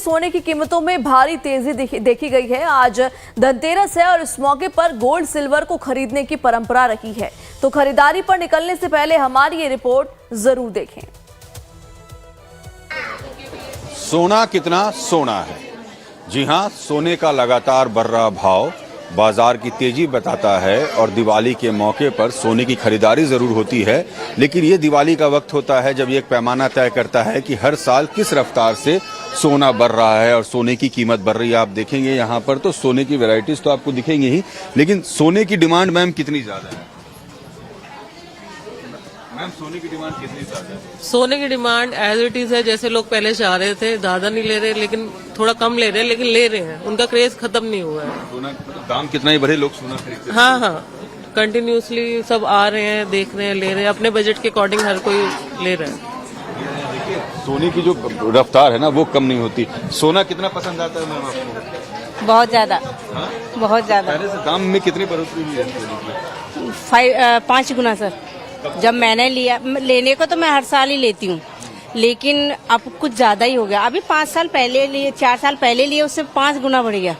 सोने की कीमतों में भारी तेजी देखी गई है। आज धनतेरस है और इस मौके पर गोल्ड सिल्वर को खरीदने की परंपरा रही है, तो खरीदारी पर निकलने से पहले हमारी ये रिपोर्ट जरूर देखें। सोना कितना सोना है। जी हां, सोने का लगातार बढ़ रहा भाव बाजार की तेजी बताता है और दिवाली के मौके पर सोने की खरीदारी जरूर होती है, लेकिन ये दिवाली का वक्त होता है जब ये एक पैमाना तय करता है कि हर साल किस रफ्तार से सोना बढ़ रहा है और सोने की कीमत बढ़ रही है। आप देखेंगे यहाँ पर तो सोने की वैरायटीज तो आपको दिखेंगे ही, लेकिन सोने की डिमांड मैम कितनी ज्यादा है? मैम सोने की डिमांड कितनी ज्यादा है? सोने की डिमांड एज इट इज है, जैसे लोग पहले चाह रहे थे, ज्यादा नहीं ले रहे, लेकिन थोड़ा कम ले रहे हैं, लेकिन ले रहे हैं। उनका क्रेज खत्म नहीं हुआ है। सोना दाम कितना ही बढ़े, लोग सोना खरीदते हैं। हाँ, कंटिन्यूसली सब आ रहे हैं, देख रहे हैं, ले रहे हैं, अपने बजट के अकॉर्डिंग हर कोई ले रहा है। देखिए, सोने की जो रफ्तार है ना वो कम नहीं होती। सोना कितना पसंद आता है मैम आपको? बहुत ज्यादा। हाँ? बहुत ज्यादा। पहले से दाम में कितनी बढ़ोतरी हुई है सोने की? 5 गुना सर। जब मैंने लिया, लेने को तो मैं हर साल ही लेती हूँ, लेकिन अब कुछ ज्यादा ही हो गया। अभी 5 साल पहले लिए, 4 साल पहले लिए, उससे 5 गुना बढ़ गया।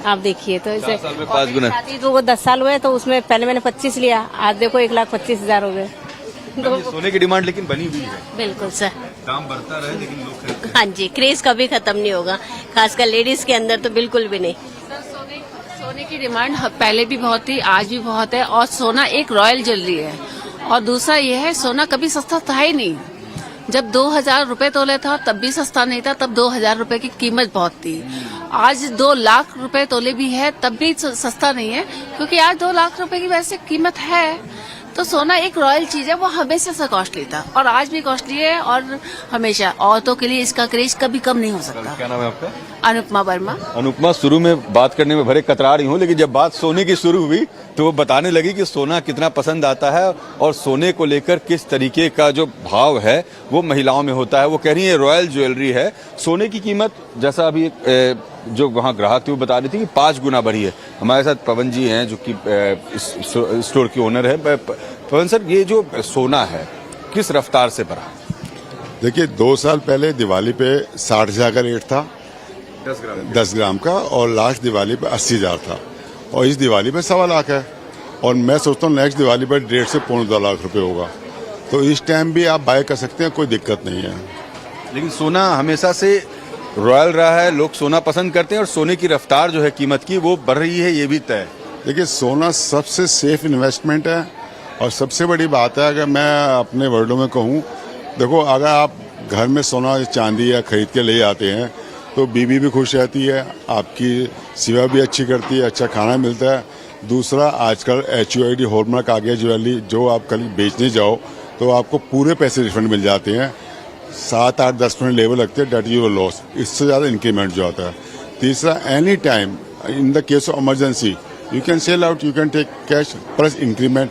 आप देखिए तो इसे 5 गुना। तो वो 10 साल हुए, तो उसमें पहले मैंने 25 लिया, आज देखो 1,25,000 हो गए। तो सोने की डिमांड लेकिन बनी हुई है। बिल्कुल सर, दाम बढ़ता रहे लेकिन लोग खरीदते हैं। हाँ जी, क्रेज कभी खत्म नहीं होगा, खासकर लेडीज के अंदर तो बिल्कुल भी नहीं। सोने की डिमांड पहले भी बहुत थी, आज भी बहुत है, और सोना एक रॉयल ज्वेलरी है। और दूसरा ये है, सोना कभी सस्ता था ही नहीं। जब 2,000 रुपए तोले था तब भी सस्ता नहीं था, तब 2,000 रुपए की कीमत बहुत थी। आज 2 लाख रुपए तोले भी है तब भी सस्ता नहीं है, क्योंकि आज 2 लाख रुपए की वैसे कीमत है। तो सोना एक रॉयल चीज है, वो हमेशा से कॉस्टली था और आज भी कॉस्टली है, और हमेशा औरतों के लिए इसका क्रेज कभी कम नहीं हो सकता। क्या नाम है आपका? अनुपमा वर्मा। अनुपमा, शुरू में बात करने में भरे कतरा रही हूँ, लेकिन जब बात सोने की शुरू हुई तो वो बताने लगी कि सोना कितना पसंद आता है और सोने को लेकर किस तरीके का जो भाव है वो महिलाओं में होता है। वो कह रही है रॉयल ज्वेलरी है। सोने की कीमत, जैसा अभी जो वहाँ ग्राहक थी वो बता रही थी कि 5 गुना बढ़ी है। हमारे साथ पवन जी हैं जो कि स्टोर के ओनर है। पवन सर, ये जो सोना है किस रफ्तार से बढ़ा? देखिए, 2 साल पहले दिवाली पे 60,000 का रेट था 10 ग्राम का, और लास्ट दिवाली पे 80,000 था, और इस दिवाली पे 1.25 लाख है। और मैं सोचता हूँ नेक्स्ट दिवाली पर 1.5 से 2.25 लाख रुपए होगा। तो इस टाइम भी आप बाय कर सकते हैं, कोई दिक्कत नहीं है। लेकिन सोना हमेशा से रॉयल रहा है, लोग सोना पसंद करते हैं और सोने की रफ्तार जो है कीमत की वो बढ़ रही है, ये भी तय। देखिए, सोना सबसे सेफ इन्वेस्टमेंट है, और सबसे बड़ी बात है, अगर मैं अपने वर्डों में कहूँ, देखो, अगर आप घर में सोना चांदी या खरीद के ले आते हैं तो बीवी भी खुश रहती है, आपकी सेवा भी अच्छी करती है, अच्छा खाना मिलता है। दूसरा, आजकल HUID हॉलमार्क आ गया ज्वेलरी, जो आप कल बेचने जाओ तो आपको पूरे पैसे रिफंड मिल जाते हैं। 7, 8, 10% लेवल लगते हैं, डेट यूर लॉस, इससे ज़्यादा इंक्रीमेंट जो आता है। तीसरा, any time in the case of emergency you can sell out, you can take cash plus increment.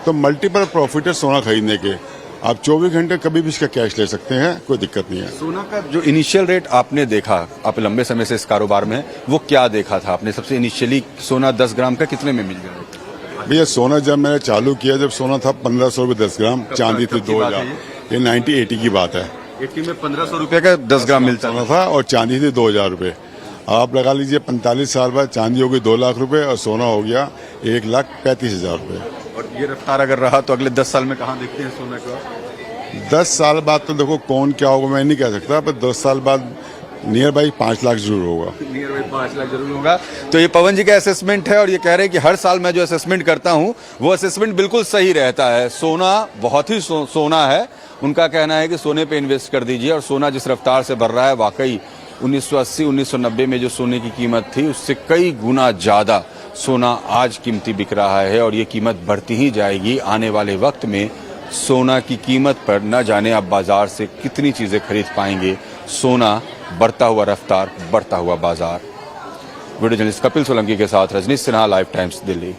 तो मल्टीपल प्रॉफिट है सोना खरीदने के। आप 24 घंटे कभी भी इसका कैश ले सकते हैं, कोई दिक्कत नहीं है। सोना का जो इनिशियल रेट आपने देखा, आप लंबे समय से इस कारोबार में, वो क्या देखा था आपने? सबसे इनिशियली सोना 10 ग्राम का कितने में मिल गया? भैया, सोना जब मैंने चालू किया, जब सोना था 1,500 रुपये 10 ग्राम, चांदी थी 2,000। ये 1980 की बात है। 80 में 1,500 रुपये का 10 ग्राम मिलता था, और चांदी थी 2,000 रुपये। आप लगा लीजिए 45 साल बाद चांदी हो गई 2 लाख रुपए और सोना हो गया 1,35,000 रुपये। और ये रफ्तार अगर रहा तो अगले 10 साल में कहाँ देखते हैं सोना को? 10 साल बाद तो देखो कौन क्या होगा मैं नहीं कह सकता, पर 10 साल बाद नियर बाई 5 लाख जरूर होगा। नियर बाई 5 लाख जरूर होगा। तो ये पवन जी का असेसमेंट है और ये कह रहे हैं कि हर साल मैं जो असेसमेंट करता हूँ वो असेसमेंट बिल्कुल सही रहता है। सोना बहुत ही सोना है। उनका कहना है कि सोने पे इन्वेस्ट कर दीजिए, और सोना जिस रफ्तार से बढ़ रहा है, वाकई 1980, 1990 में जो सोने की कीमत थी उससे कई गुना ज़्यादा सोना आज कीमती बिक रहा है, और ये कीमत बढ़ती ही जाएगी। आने वाले वक्त में सोना की कीमत पर न जाने आप बाजार से कितनी चीज़ें खरीद पाएंगे। सोना, बढ़ता हुआ रफ्तार, बढ़ता हुआ बाजार। वीडियो जर्नलिस्ट कपिल सोलंकी के साथ रजनीश सिन्हा, लाइव टाइम्स, दिल्ली।